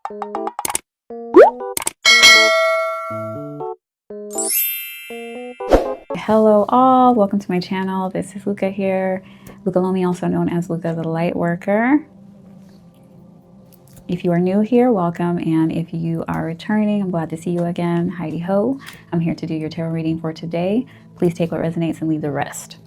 Hello all, welcome to my channel. This is Luca here. Luca Lomi, also known as Luca the Light Worker. If you are new here, welcome, and if you are returning, I'm glad to see you again. Heidi ho. I'm here to do your tarot reading for today. Please take what resonates and leave the rest.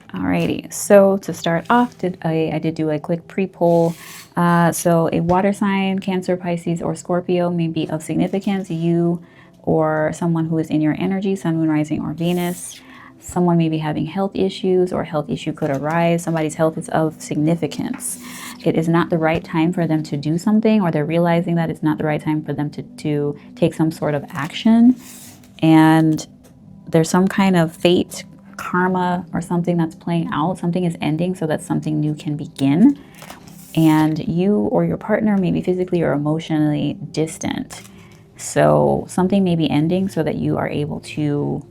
Alrighty, so to start off, I did do a quick pre-poll. So a water sign, Cancer, Pisces, or Scorpio may be of significance. You or someone who is in your energy, Sun, Moon, Rising, or Venus. Someone may be having health issues, or a health issue could arise. Somebody's health is of significance. It is not the right time for them to do something, or they're realizing that it's not the right time for them to take some sort of action. And there's some kind of fate, karma, or something that's playing out. Something is ending so that something new can begin. And you or your partner may be physically or emotionally distant. So something may be ending so that you are able to,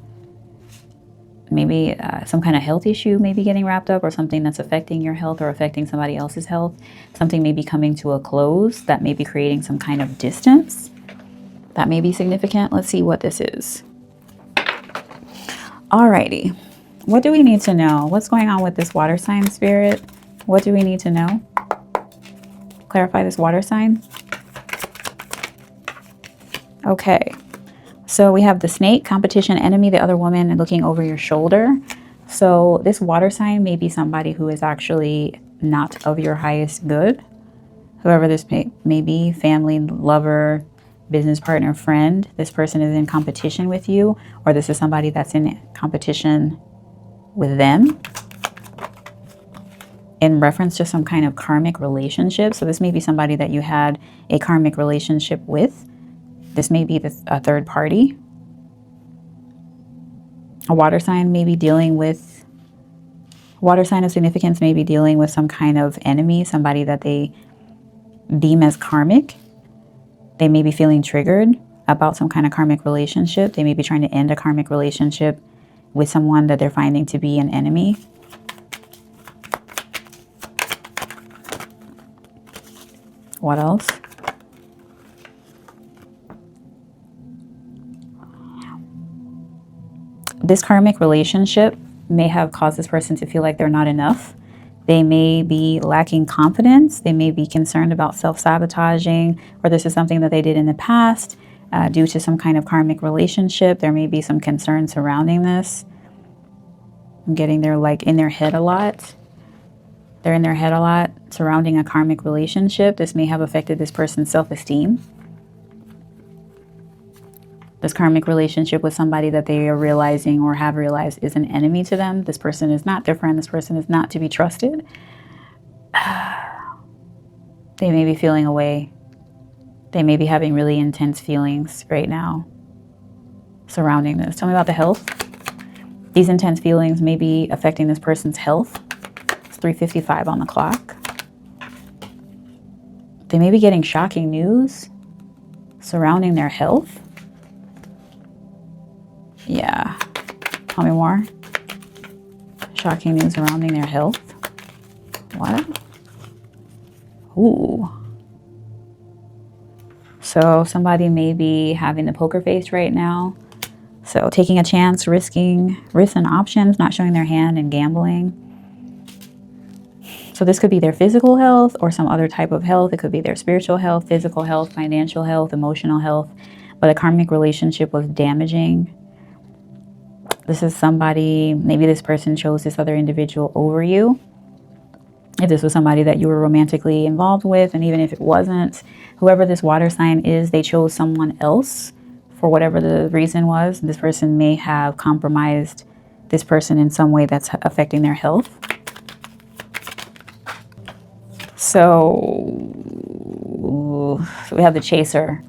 maybe some kind of health issue may be getting wrapped up, or something that's affecting your health or affecting somebody else's health. Something may be coming to a close that may be creating some kind of distance. That may be significant. Let's see what this is. Alrighty. What do we need to know? What's going on with this water sign, Spirit? What do we need to know? Clarify this water sign. Okay, so we have the snake, competition, enemy, the other woman, and looking over your shoulder. So this water sign may be somebody who is actually not of your highest good. Whoever this may be, family, lover, business partner, friend. This person is in competition with you, or this is somebody that's in competition with them in reference to some kind of karmic relationship. So this may be somebody that you had a karmic relationship with. This may be a third party. A water sign may be dealing with, water sign of significance may be dealing with some kind of enemy, somebody that they deem as karmic. They may be feeling triggered about some kind of karmic relationship. They may be trying to end a karmic relationship with someone that they're finding to be an enemy. What else? This karmic relationship may have caused this person to feel like they're not enough. They may be lacking confidence. They may be concerned about self-sabotaging, or this is something that they did in the past due to some kind of karmic relationship. There may be some concern surrounding this. I'm getting they're like in their head a lot. They're in their head a lot surrounding a karmic relationship. This may have affected this person's self-esteem. This karmic relationship with somebody that they are realizing or have realized is an enemy to them. This person is not their friend. This person is not to be trusted. They may be feeling away. They may be having really intense feelings right now surrounding this. Tell me about the health. These intense feelings may be affecting this person's health. It's 3:55 on the clock. They may be getting shocking news surrounding their health. Yeah. Tell me more. Shocking news surrounding their health. What? Ooh. So somebody may be having the poker face right now. So taking a chance, risks and options, not showing their hand, and gambling. So this could be their physical health or some other type of health. It could be their spiritual health, physical health, financial health, emotional health. But a karmic relationship was damaging. This is somebody, maybe this person chose this other individual over you. If this was somebody that you were romantically involved with, and even if it wasn't, whoever this water sign is, they chose someone else for whatever the reason was. This person may have compromised this person in some way that's affecting their health. So we have the chaser.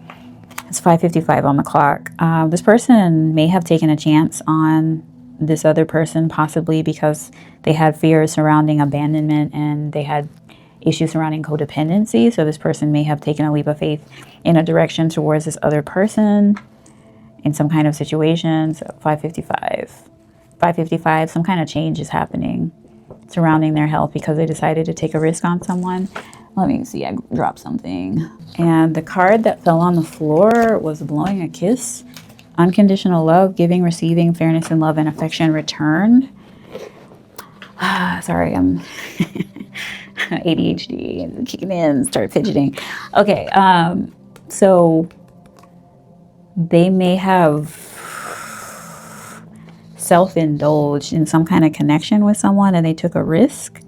It's 5:55 on the clock. This person may have taken a chance on this other person, possibly because they had fears surrounding abandonment and they had issues surrounding codependency. So this person may have taken a leap of faith in a direction towards this other person in some kind of situation. So 5:55. 5:55, some kind of change is happening. surrounding their health because they decided to take a risk on someone. Let me see, I dropped something. And the card that fell on the floor was blowing a kiss. Unconditional love, giving, receiving, fairness and love and affection returned. Sorry, I'm ADHD kicking in, start fidgeting. Okay, so they may have self-indulged in some kind of connection with someone, and they took a risk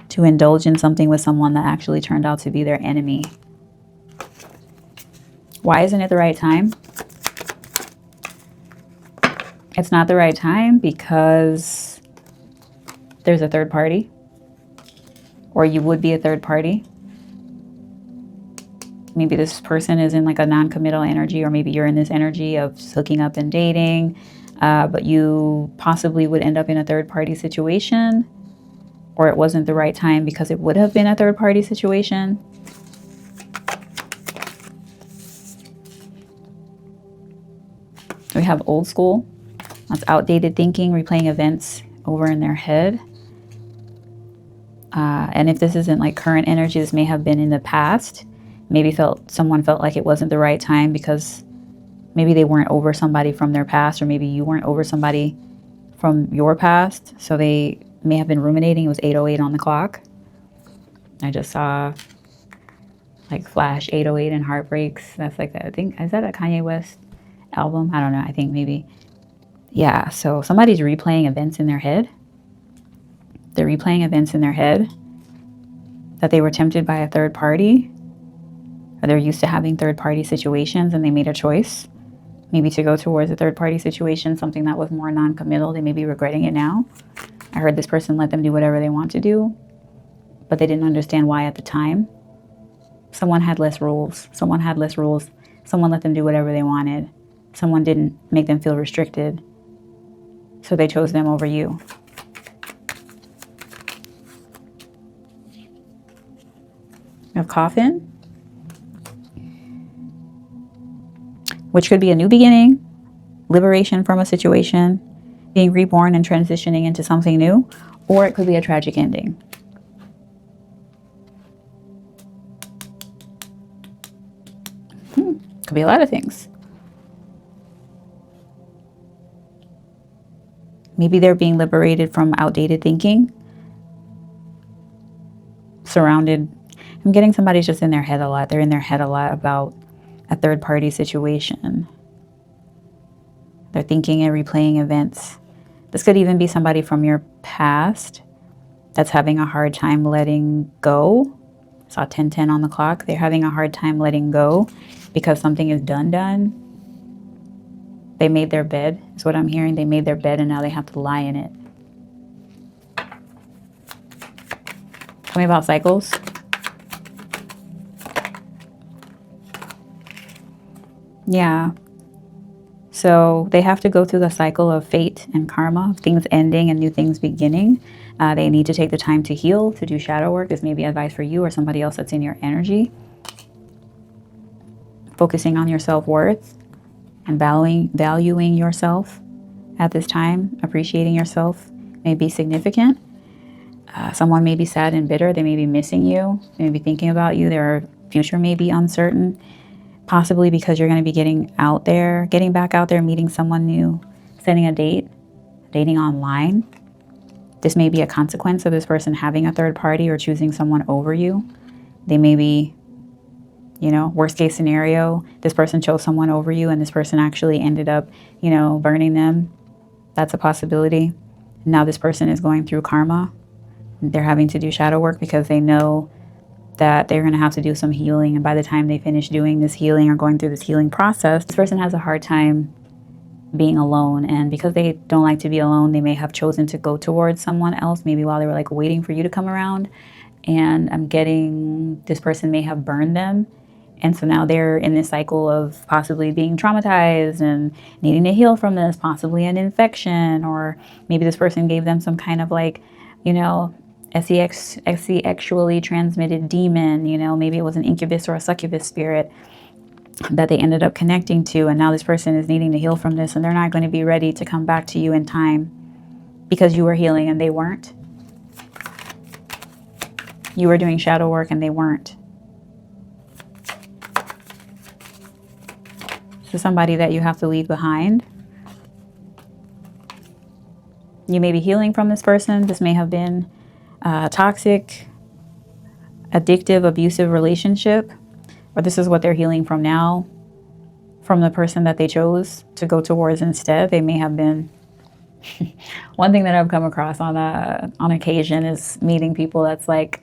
to indulge in something with someone that actually turned out to be their enemy. Why isn't it the right time? It's not the right time because there's a third party, or you would be a third party. Maybe this person is in like a non-committal energy, or maybe you're in this energy of hooking up and dating, but you possibly would end up in a third party situation, or it wasn't the right time because it would have been a third party situation. We have old school. That's outdated thinking, replaying events over in their head. And if this isn't like current energy, this may have been in the past. Maybe someone felt like it wasn't the right time because maybe they weren't over somebody from their past, or maybe you weren't over somebody from your past. So they may have been ruminating. It was 8:08 on the clock. I just saw like flash 808 and Heartbreaks. That's like that. I think, is that a Kanye West album? I don't know. I think maybe. Yeah. So somebody's replaying events in their head. They're replaying events in their head that they were tempted by a third party, or they're used to having third party situations and they made a choice maybe to go towards a third party situation, something that was more non-committal. They may be regretting it now. I heard this person let them do whatever they want to do, but they didn't understand why at the time. Someone had less rules. Someone had less rules. Someone let them do whatever they wanted. Someone didn't make them feel restricted. So they chose them over you. You have Coffin, which could be a new beginning, liberation from a situation, being reborn and transitioning into something new, or it could be a tragic ending. Could be a lot of things. Maybe they're being liberated from outdated thinking, surrounded. I'm getting somebody's just in their head a lot. They're in their head a lot about a third party situation. They're thinking and replaying events. This could even be somebody from your past that's having a hard time letting go. I saw 10:10 on the clock. They're having a hard time letting go because something is done. They made their bed, is what I'm hearing. They made their bed and now they have to lie in it. Tell me about cycles. Yeah. So they have to go through the cycle of fate and karma, things ending and new things beginning. They need to take the time to heal, to do shadow work. This may be advice for you or somebody else that's in your energy. Focusing on your self-worth and valuing yourself at this time, appreciating yourself may be significant. Someone may be sad and bitter. They may be missing you. They may be thinking about you. Their future may be uncertain. Possibly because you're going to be getting back out there, meeting someone new, setting a date, dating online. This may be a consequence of this person having a third party or choosing someone over you. They may be, worst case scenario, this person chose someone over you and this person actually ended up, burning them. That's a possibility. Now this person is going through karma. They're having to do shadow work because they know that they're going to have to do some healing. And by the time they finish doing this healing or going through this healing process, this person has a hard time being alone. And because they don't like to be alone, they may have chosen to go towards someone else, maybe while they were like waiting for you to come around. And I'm getting this person may have burned them. And so now they're in this cycle of possibly being traumatized and needing to heal from this, possibly an infection, or maybe this person gave them some kind of like, sexually transmitted demon, maybe it was an incubus or a succubus spirit that they ended up connecting to. And now this person is needing to heal from this and they're not going to be ready to come back to you in time because you were healing and they weren't. You were doing shadow work and they weren't. This is somebody that you have to leave behind. You may be healing from this person. This may have been a toxic, addictive, abusive relationship, or this is what they're healing from now, from the person that they chose to go towards instead. They may have been. One thing that I've come across on occasion is meeting people that's like,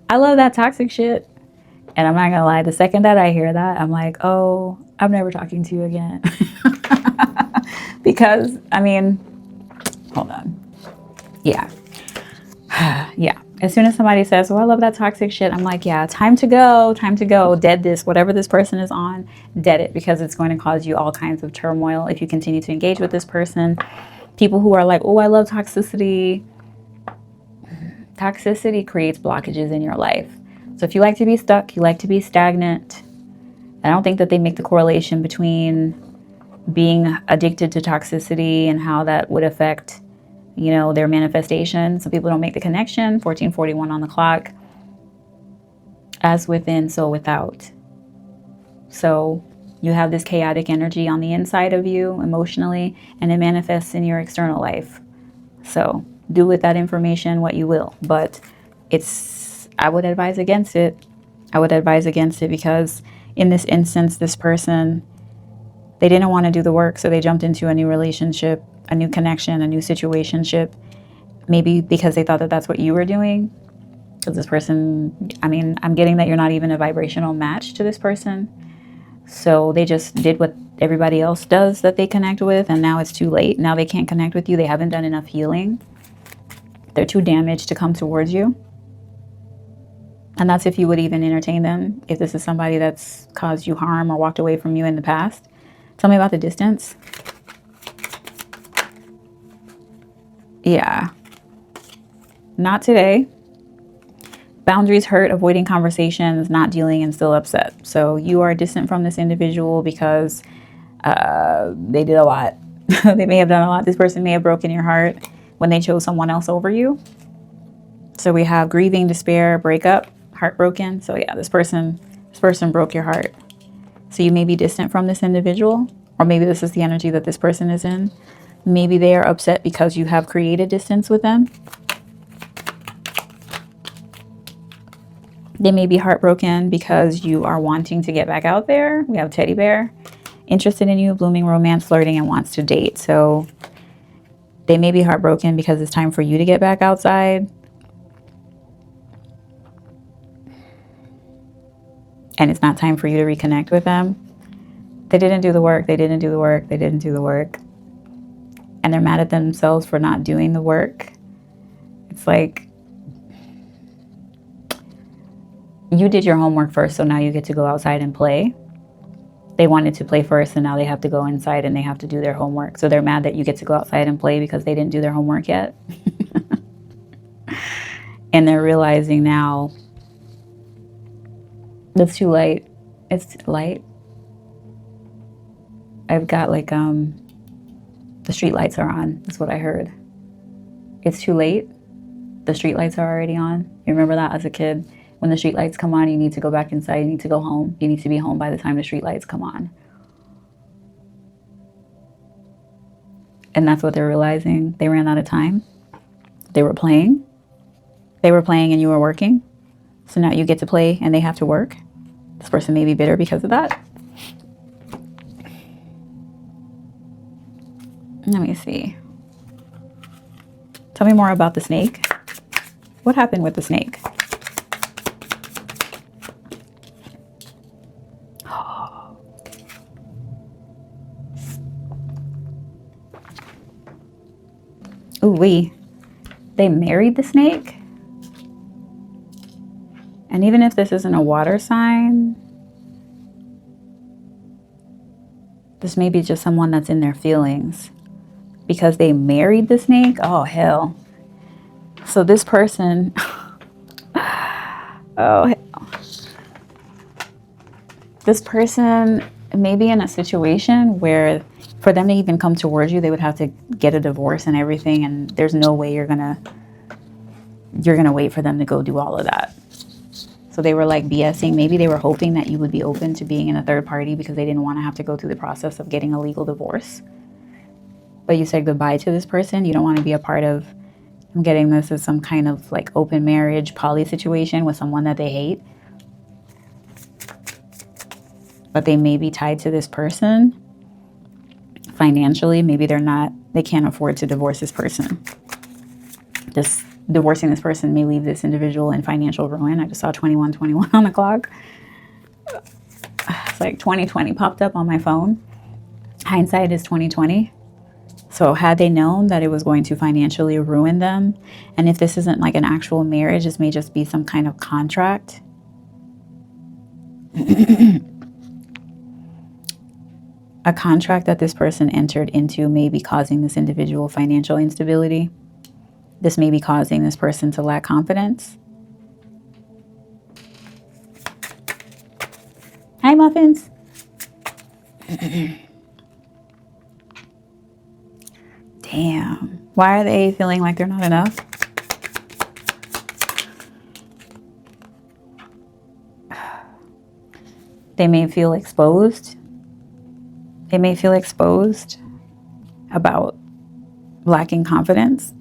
I love that toxic shit. And I'm not gonna lie, the second that I hear that, I'm like, oh, I'm never talking to you again. Because, I mean, hold on. Yeah. Yeah. As soon as somebody says, oh, I love that toxic shit, I'm like, yeah, time to go, dead this, whatever this person is on, dead it, because it's going to cause you all kinds of turmoil if you continue to engage with this person. People who are like, oh, I love toxicity. Toxicity creates blockages in your life. So if you like to be stuck, you like to be stagnant, I don't think that they make the correlation between being addicted to toxicity and how that would affect, you know, their manifestation. Some people don't make the connection. 1441 on the clock. As within, so without. So you have this chaotic energy on the inside of you emotionally, and it manifests in your external life. So do with that information what you will. But I would advise against it. I would advise against it because in this instance, this person, they didn't want to do the work, so they jumped into a new relationship, a new connection, a new situationship. Maybe because they thought that that's what you were doing. Because this person, I mean, I'm getting that you're not even a vibrational match to this person. So they just did what everybody else does that they connect with, and now it's too late. Now they can't connect with you. They haven't done enough healing. They're too damaged to come towards you. And that's if you would even entertain them. If this is somebody that's caused you harm or walked away from you in the past. Tell me about the distance. Yeah. Not today. Boundaries hurt, avoiding conversations, not dealing, and still upset. So you are distant from this individual because they did a lot. They may have done a lot. This person may have broken your heart when they chose someone else over you. So we have grieving, despair, breakup, heartbroken. So yeah, this person broke your heart. So you may be distant from this individual, or maybe this is the energy that this person is in. Maybe they are upset because you have created distance with them. They may be heartbroken because you are wanting to get back out there. We have teddy bear, interested in you, blooming romance, flirting, and wants to date. So they may be heartbroken because it's time for you to get back outside. And it's not time for you to reconnect with them. They didn't do the work. They didn't do the work. They didn't do the work. And they're mad at themselves for not doing the work. It's like, you did your homework first, so now you get to go outside and play. They wanted to play first, and now they have to go inside and they have to do their homework. So they're mad that you get to go outside and play because they didn't do their homework yet. And they're realizing now it's too late. It's light. I've got like, the street lights are on. That's what I heard. It's too late. The street lights are already on. You remember that as a kid? When the street lights come on, you need to go back inside. You need to go home. You need to be home by the time the street lights come on. And that's what they're realizing. They ran out of time. They were playing. They were playing and you were working. So now you get to play and they have to work. This person may be bitter because of that. Let me see. Tell me more about the snake. What happened with the snake? Ooh-wee. They married the snake? And even if this isn't a water sign, this may be just someone that's in their feelings. Because they married the snake? Oh, hell. So this person, oh, hell. This person may be in a situation where for them to even come towards you, they would have to get a divorce and everything. And there's no way you're gonna wait for them to go do all of that. So they were like BSing. Maybe they were hoping that you would be open to being in a third party because they didn't want to have to go through the process of getting a legal divorce. But you said goodbye to this person. You don't want to be a part of, I'm getting this as some kind of like open marriage poly situation with someone that they hate. But they may be tied to this person financially. Maybe they can't afford to divorce this person. Divorcing this person may leave this individual in financial ruin. I just saw 2121 on the clock. It's like 2020 popped up on my phone. Hindsight is 2020. So had they known that it was going to financially ruin them, and if this isn't like an actual marriage, this may just be some kind of contract. A contract that this person entered into may be causing this individual financial instability. This may be causing this person to lack confidence. Hi, muffins. Damn. Why are they feeling like they're not enough? They may feel exposed. They may feel exposed about lacking confidence.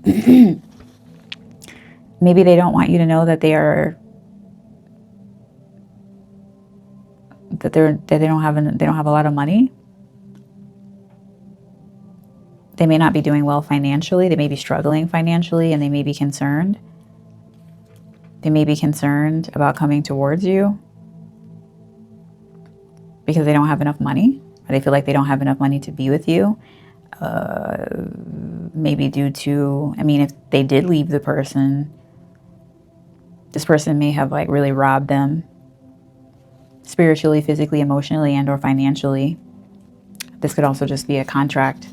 Maybe they don't want you to know that they don't have a lot of money. They may not be doing well financially. They may be struggling financially, and they may be concerned. They may be concerned about coming towards you because they don't have enough money, or they feel like they don't have enough money to be with you. Maybe due to, if they did leave the person, this person may have like really robbed them spiritually, physically, emotionally, and or financially. This could also just be a contract.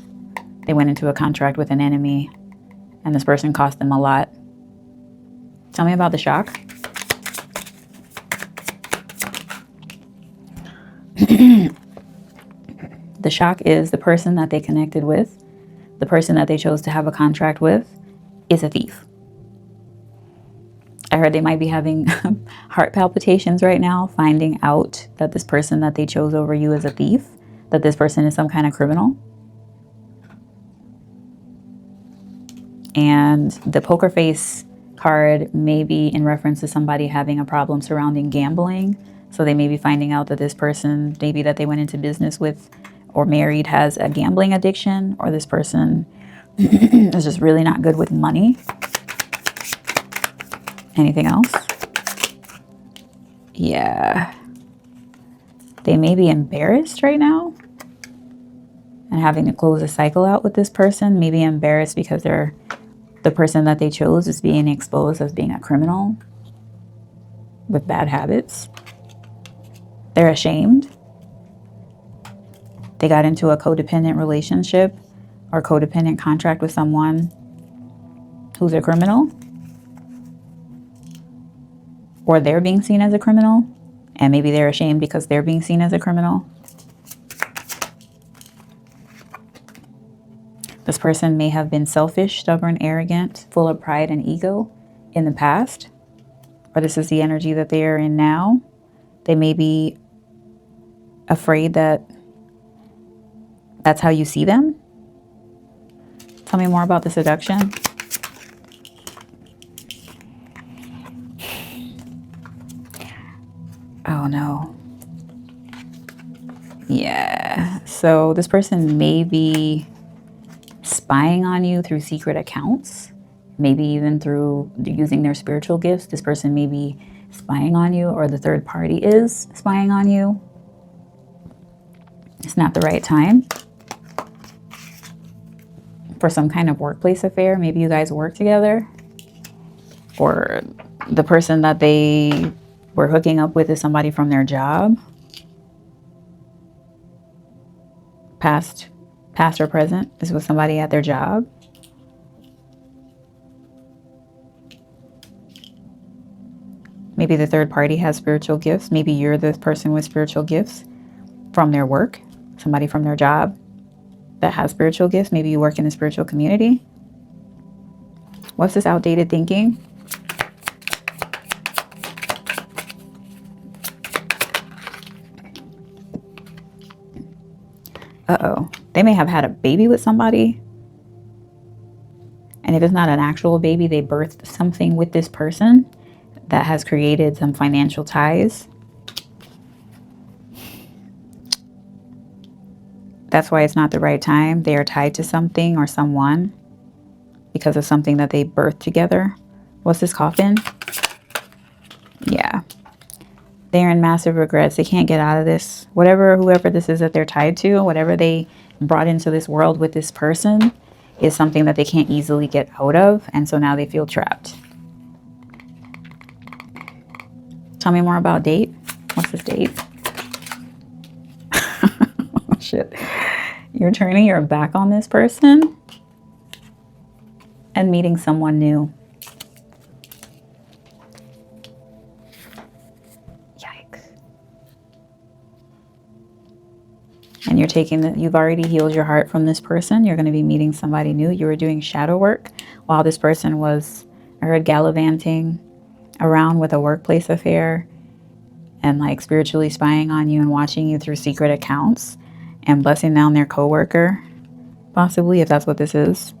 They went into a contract with an enemy and this person cost them a lot. Tell me about the shock. The shock is the person that they connected with, the person that they chose to have a contract with, is a thief. I heard they might be having heart palpitations right now, finding out that this person that they chose over you is a thief, that this person is some kind of criminal. And the poker face card may be in reference to somebody having a problem surrounding gambling. So they may be finding out that this person, maybe that they went into business with or married, has a gambling addiction, or this person is just really not good with money. Anything else? Yeah. They may be embarrassed right now and having to close a cycle out with this person. Maybe embarrassed because the person that they chose is being exposed as being a criminal with bad habits. They're ashamed. They got into a codependent relationship or codependent contract with someone who's a criminal, or they're being seen as a criminal, and maybe they're ashamed because they're being seen as a criminal. This person may have been selfish, stubborn, arrogant, full of pride and ego in the past, or this is the energy that they are in now. They may be afraid that that's how you see them. Tell me more about the seduction. Oh no. Yeah. So this person may be spying on you through secret accounts, maybe even through using their spiritual gifts. This person may be spying on you, or the third party is spying on you. It's not the right time for some kind of workplace affair. Maybe you guys work together, or the person that they were hooking up with is somebody from their job, past or present is with somebody at their job. Maybe the third party has spiritual gifts. Maybe you're the person with spiritual gifts from their work, somebody from their job that has spiritual gifts. Maybe you work in a spiritual community. What's this outdated thinking? Uh-oh. They may have had a baby with somebody. And if it's not an actual baby, they birthed something with this person that has created some financial ties. That's why it's not the right time. They are tied to something or someone because of something that they birthed together. What's this coffin? Yeah. They're in massive regrets. They can't get out of this. Whoever this is that they're tied to, whatever they brought into this world with this person is something that they can't easily get out of. And so now they feel trapped. Tell me more about date. What's this date? Oh, shit. You're turning your back on this person and meeting someone new. And you're taking you've already healed your heart from this person. You're going to be meeting somebody new. You were doing shadow work while this person was, I heard, gallivanting around with a workplace affair and like spiritually spying on you and watching you through secret accounts and busting down their coworker, possibly, if that's what this is.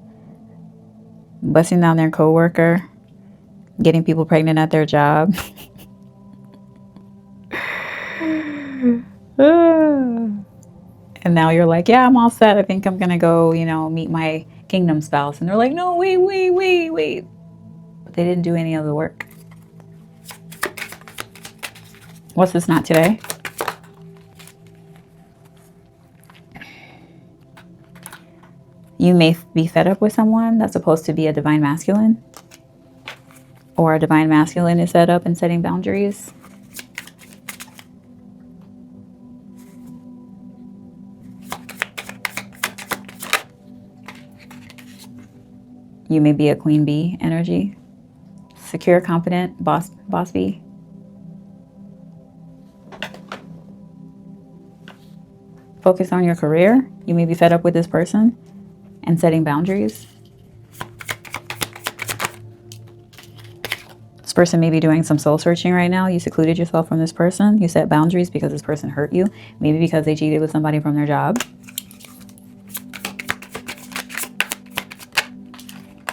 Busting down their coworker, getting people pregnant at their job. And now you're like, yeah, I'm all set. I think I'm going to go, meet my kingdom spouse. And they're like, no, wait. But they didn't do any of the work. What's this not today? You may be fed up with someone that's supposed to be a divine masculine. Or a divine masculine is fed up and setting boundaries. You may be a queen bee energy. Secure, confident, boss bee. Focus on your career. You may be fed up with this person and setting boundaries. This person may be doing some soul searching right now. You secluded yourself from this person. You set boundaries because this person hurt you. Maybe because they cheated with somebody from their job.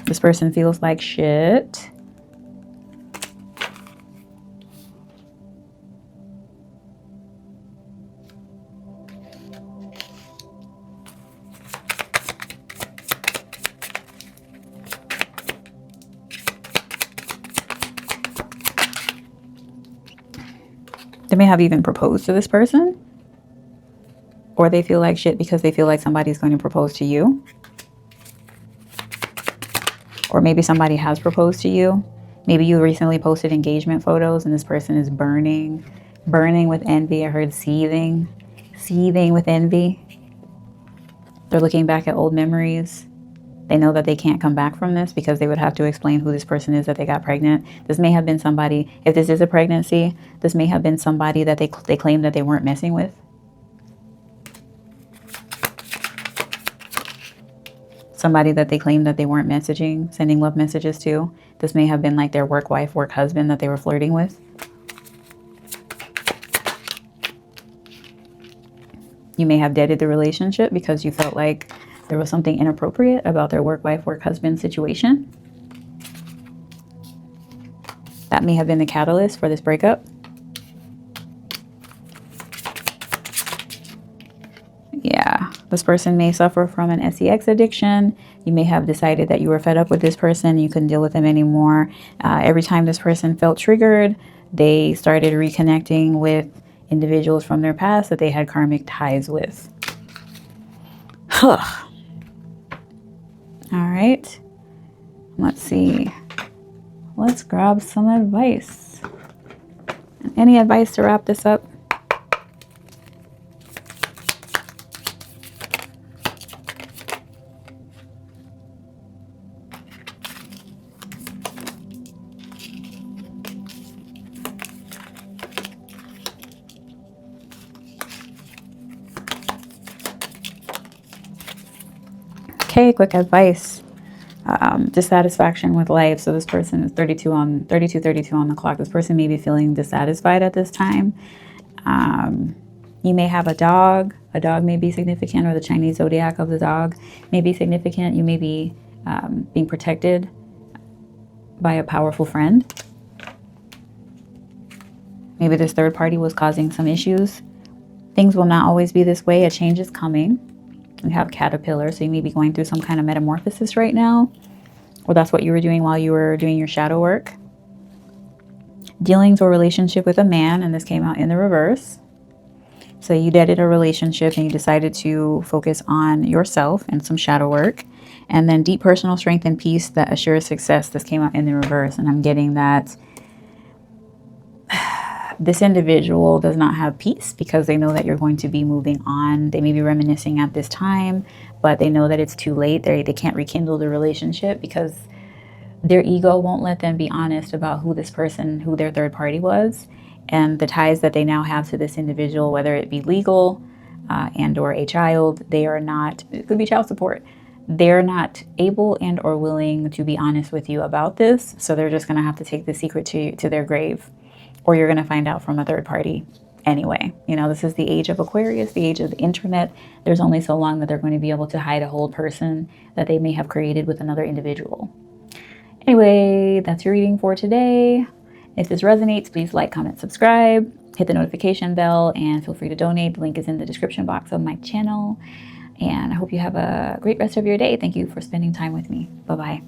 This person feels like shit. They may have even proposed to this person. Or they feel like shit because they feel like somebody's going to propose to you. Or maybe somebody has proposed to you. Maybe you recently posted engagement photos and this person is burning with envy. I heard seething with envy. They're looking back at old memories. They know that they can't come back from this because they would have to explain who this person is that they got pregnant. This may have been somebody, if this is a pregnancy, this may have been somebody that they claim that they weren't messing with. Somebody that they claimed that they weren't sending love messages to. This may have been like their work wife, work husband that they were flirting with. You may have deaded the relationship because you felt like there was something inappropriate about their work wife, work husband situation. That may have been the catalyst for this breakup. Yeah, this person may suffer from an sex addiction. You may have decided that you were fed up with this person. You couldn't deal with them anymore. Every time this person felt triggered, they started reconnecting with individuals from their past that they had karmic ties with. All right. Let's see. Let's grab some advice. Any advice to wrap this up? Okay, quick advice. Dissatisfaction with life. So this person is 32 on the clock. This person may be feeling dissatisfied at this time. You may have a dog. A dog may be significant, or the Chinese zodiac of the dog may be significant. You may be being protected by a powerful friend. Maybe this third party was causing some issues. Things will not always be this way. A change is coming. You have caterpillar, so you may be going through some kind of metamorphosis right now. Or that's what you were doing while you were doing your shadow work. Dealings or relationship with a man, and this came out in the reverse. So you deaded a relationship and you decided to focus on yourself and some shadow work. And then deep personal strength and peace that assures success. This came out in the reverse. And I'm getting that this individual does not have peace because they know that you're going to be moving on. They may be reminiscing at this time, but they know that it's too late. They can't rekindle the relationship because their ego won't let them be honest about who this person, who their third party was, and the ties that they now have to this individual, whether it be legal and or a child. They are not, it could be child support. They're not able and or willing to be honest with you about this. So they're just going to have to take the secret to their grave, or you're going to find out from a third party anyway. You know, this is the age of Aquarius, the age of the internet. There's only so long that they're going to be able to hide a whole person that they may have created with another individual. Anyway, that's your reading for today. If this resonates, please like, comment, subscribe, hit the notification bell, and feel free to donate. The link is in the description box of my channel. And I hope you have a great rest of your day. Thank you for spending time with me. Bye-bye.